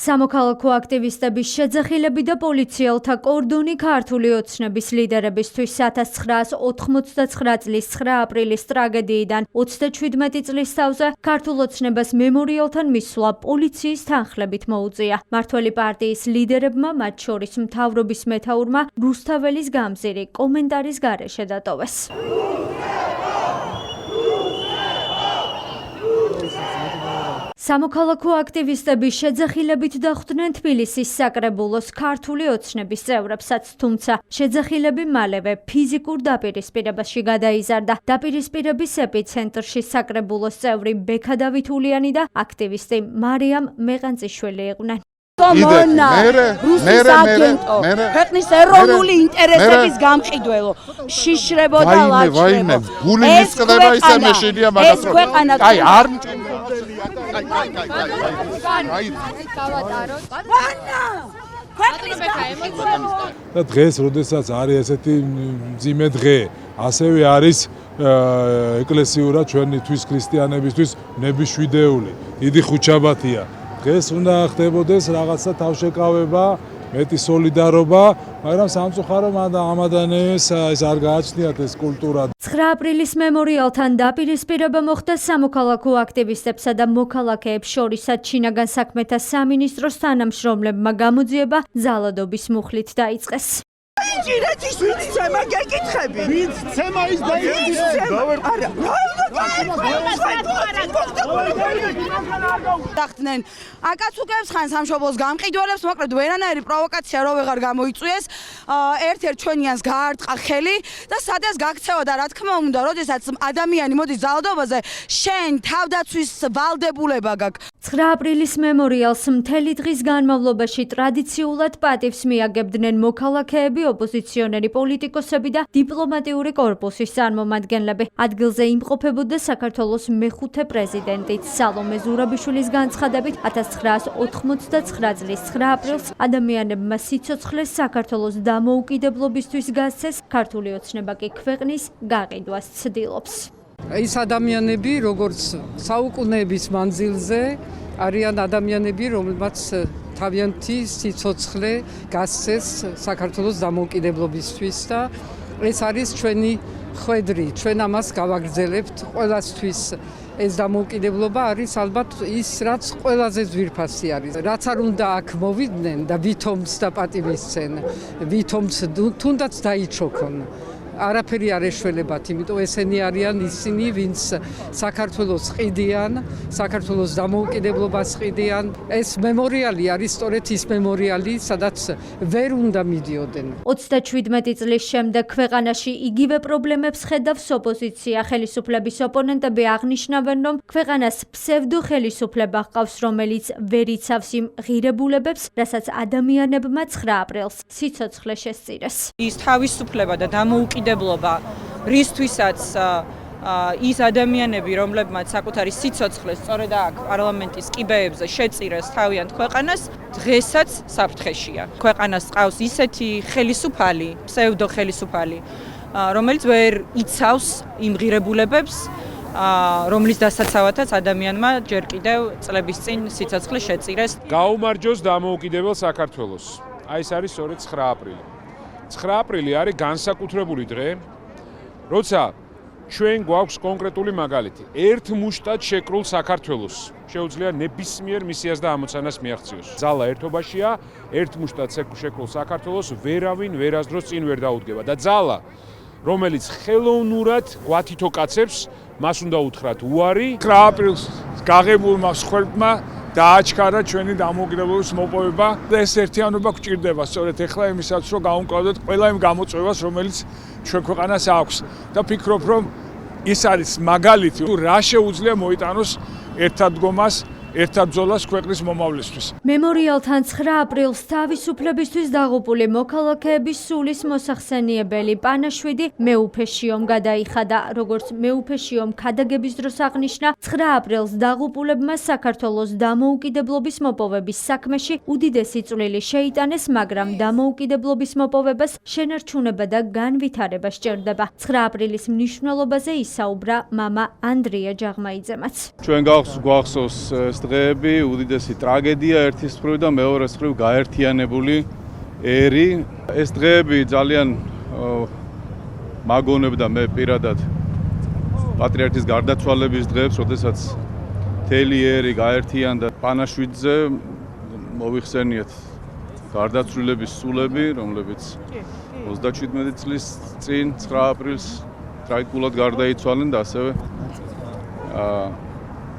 სამოქალაქო აქტივისტების შეძახილები და პოლიციელთა კორდონი ქართული ოცნების ლიდერებისთვის 1989 წლის 9 აპრილის ტრაგედიიდან 37 წლის თავზე ქართულ ოცნებას მემორიალთან მისვლა პოლიციის თანხლებით მოუწია. მართველი პარტიის ლიდერებმა, მათ შორის მთავრობის მეთაურმა რუსთაველის გამზირი კომენტარის გარეშე დატოვეს. სამოქალაქო აქტივისტები შეძახილებით დახვდნენ თბილისის საკრებულოს ქართული ოცნების წევრებსაც, თუმცა შეძახილები მალევე ფიზიკურ დაპირისპირებაში გადაიზარდა. დაპირისპირების ეპიცენტრში საკრებულოს წევრი ბექა დავითულიანი და აქტივისტი მარიამ მეყანწიშვილი იყვნენ. რუსის აგენტო, ქვეყნის ეროვნული ინტერესების გამყიდველო, შიშრებოდა ლაჩრებო. გულინის ყდება ისე მეშინია მაგას რომ. აი არ და დღეს, როდესაც არის ესეთი მძიმე დღე, ასევე არის ეკლესიურად ჩვენთვის ქრისტიანებისთვის ნებისშვიდეული, დიდი ხუთშაბათია. დღეს უნდა ხდებოდეს რაღაცა თავშეკავება, მეტი სოლიდარობა, მაგრამ სამწუხაროდ ამადანეს ეს არ გააჩნიათ ეს კულტურა. 9 აპრილის მემორიალთან დაპირისპირება მოხდა სამოქალაქო აქტივისტებსა და მოქალაქეებს შორისაც შინაგან საქმეთა სამინისტროს თანამშრომლებმა გამოძიება ზალადობის მუხლით დაიწყეს. ინჟინეთის ვინც ცემა გეკითხები? ვინც ცემა ის დახდნენ აკაცუკებს ხან სამშობლოს გამყიდველებს, მოკლედ ვერანაირი პროვოკაცია რო ვეღარ გამოიწვიეს, ერთ-ერთ ჩვენიანს გაარტყა ხელი და სადაც გაქცევა და რა თქმა უნდა, როდესაც ადამიანი მოდის ზალადობაზე, შენ თავდაცვის ვალდებულება გაქვს. 9 აპრილის მემორიალს მთელი დღის განმავლობაში ტრადიციულად პატივს მიაგებდნენ მოქალაქეები, ოპოზიციონერი პოლიტიკოსები და დიპლომატიური კორპუსის წარმომადგენლები. ადგილზე იმყოფებოდა საქართველოს მეხუთე პრეზიდენტით სალომე ზურაბიშვილის განცხადებით 1989 წლის 9 აპრილს ადამიანებმა სიცოცხლეს საქართველოს დამოუკიდებლობისთვის გასცეს, ქართული ოცნება კი ქვეყნის გაყიდვას ცდილობს. ის ადამიანები, როგორც საუკუნეების მანძილზე, არიან ადამიანები, რომლებმაც თავიანთი სიცოცხლე გასცეს საქართველოს დამოუკიდებლობისთვის და ეს არის ჩვენი ხვედრი, ჩვენ ამას გავაგრძელებთ ყველასთვის. ეს დამოუკიდებლობა არის ალბათ ის, რაც ყველაზე ძვირფასი არის. რაც არ უნდა აქ მოვიდნენ და ვითომც და პატივისცენ, ვითომც თუნდაც დაიჩოქონ. არაფერი არ ეშველებათ, იმიტომ ესენი არიან ისინი, ვინც საქართველოს ყიდიან, საქართველოს დამოუკიდებლობას ყიდიან. ეს მემორიალი არის სწორედ ის მემორიალი, სადაც ვერ უნდა მიდიოდნენ. 37 წლის შემდეგ ქვეყანაში იგივე პრობლემებს ხედავს ოპოზიცია. ხელისუფლების ოპონენტები აღნიშნავენ, რომ ქვეყანას ფსევდო-ხელისუფლება ჰყავს, რომელიც ვერ იცავს იმ ღირებულებებს, რასაც ადამიანებმა 9 აპრილს სიცოცხლე შესწირეს. ის თავისუფლება და დამოუკიდებლობა რისთვისაც ის ადამიანები, რომლებმაც საკუთარი სიცოცხლე სწორედ აქ პარლამენტის კიბეებზე შეწირეს თავიანთ ქვეყანას, დღესაც საფრთხეშია. ქვეყანას ყავს ისეთი ხელისუფალი, ფსევდო-ხელისუფალი, რომელიც ვერ იცავს იმ ღირებულებებს, რომლის დასაცავათაც ადამიანმა ჯერ კიდევ წლების წინ სიცოცხლე შეწირეს. გაუმარჯოს დამოუკიდებელ საქართველოს. აი ეს არის სწორედ 9 აპრილი. 9 აპრილი არის განსაკუთრებული დღე, როცა ჩვენ გვაქვს კონკრეტული მაგალითი. ერთ მუშტად შეკრულ საქართველოს შეუძლია ნებისმიერ მისიას და ამოცანას მიაღწიოს. ძალა ერთობაშია, ერთ მუშტად შეკრულ საქართველოს ვერავინ ვერასდროს წინ ვერ დაუდგება და ძალა, რომელიც ხელოვნურად გვათითო კაცებს, მას უნდა უთხრათ უარი. 9 აპრილს გაღებულმა მსხვერპლმა დააჩქარა ჩვენი დამოუკიდებლობის მოპოვება და ეს ერთიანობა გვჭირდება სწორედ ეხლა იმისაც, რომ გავუმკლავდეთ ყველა იმ გამოწვევას, რომელიც ჩვენ ქვეყანას აქვს და ფიქრობ, რომ ის არის მაგალითი, რა შეუძლია მოიტანოს ერთადგომას, ერთად ბრძოლას ქვეყნის მომავლისთვის. მემორიალთან 9 აპრილს თავისუფლებისთვის დაღუპული მოქალაქეების სულის მოსახსენიებელი პანაშვიდი მეუფეშიომ გადაიხადა. როგორც მეუფეშიომ ქადაგების დროს აღნიშნა, 9 აპრილს დაღუპულებმა საქართველოს დამოუკიდებლობის მოპოვების საქმეში უდიდესი წვლილი შეიტანეს, მაგრამ დამოუკიდებლობის მოპოვებას შენარჩუნება და განვითარება სჭირდება. 9 აპრილის მნიშვნელობაზე ისაუბრა მამა ანდრია ჯაღმაიძემაც. ჩვენ გვახსოვს დღეები უდიდესი ტრაგედია ერთის მხრივ და მეორეს მხრივ გაერთიანებული ერი. ეს დღეები ძალიან მაგონებდა მე პირადად პატრიარქის გარდაცვალების დღეებს, როდესაც მთელი ერი გაერთიანდა პანაშვიდზე მოიხსენიეთ გარდაცვლილების სულები, რომლებიც 37 წლის წინ 9 აპრილს ტრაგიკულად გარდაიცვალნენ და ასევე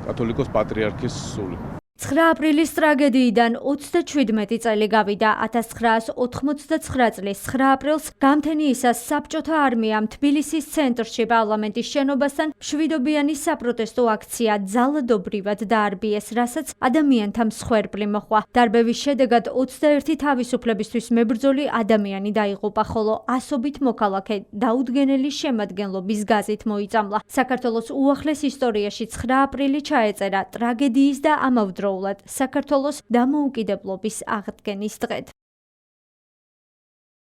კათოლიკოს პატრიარქის სული. 9 აპრილის ტრაგედიიდან 37 წელი გავიდა. 1989 წლის 9 აპრილს გამთენიისას საბჭოთა არმიამ თბილისის ცენტრში პარლამენტის შენობასთან მშვიდობიანი საპროტესტო აქცია ძალადობრივად დაარბიეს, რასაც ადამიანთა მსხვერპლი მოჰყვა. დარბევის შედეგად 21 თავისუფლებისთვის მებრძოლი ადამიანი დაიღუპა, ხოლო ასობით მოქალაქე დაუდგენელი შემადგენლობის გაზით მოიწამლა. საქართველოს უახლეს ისტორიაში 9 აპრილი ჩაეწერა ტრაგედიის და ამავდროულად საქართველოს დამოუკიდებლობის აღდგენის დღედ.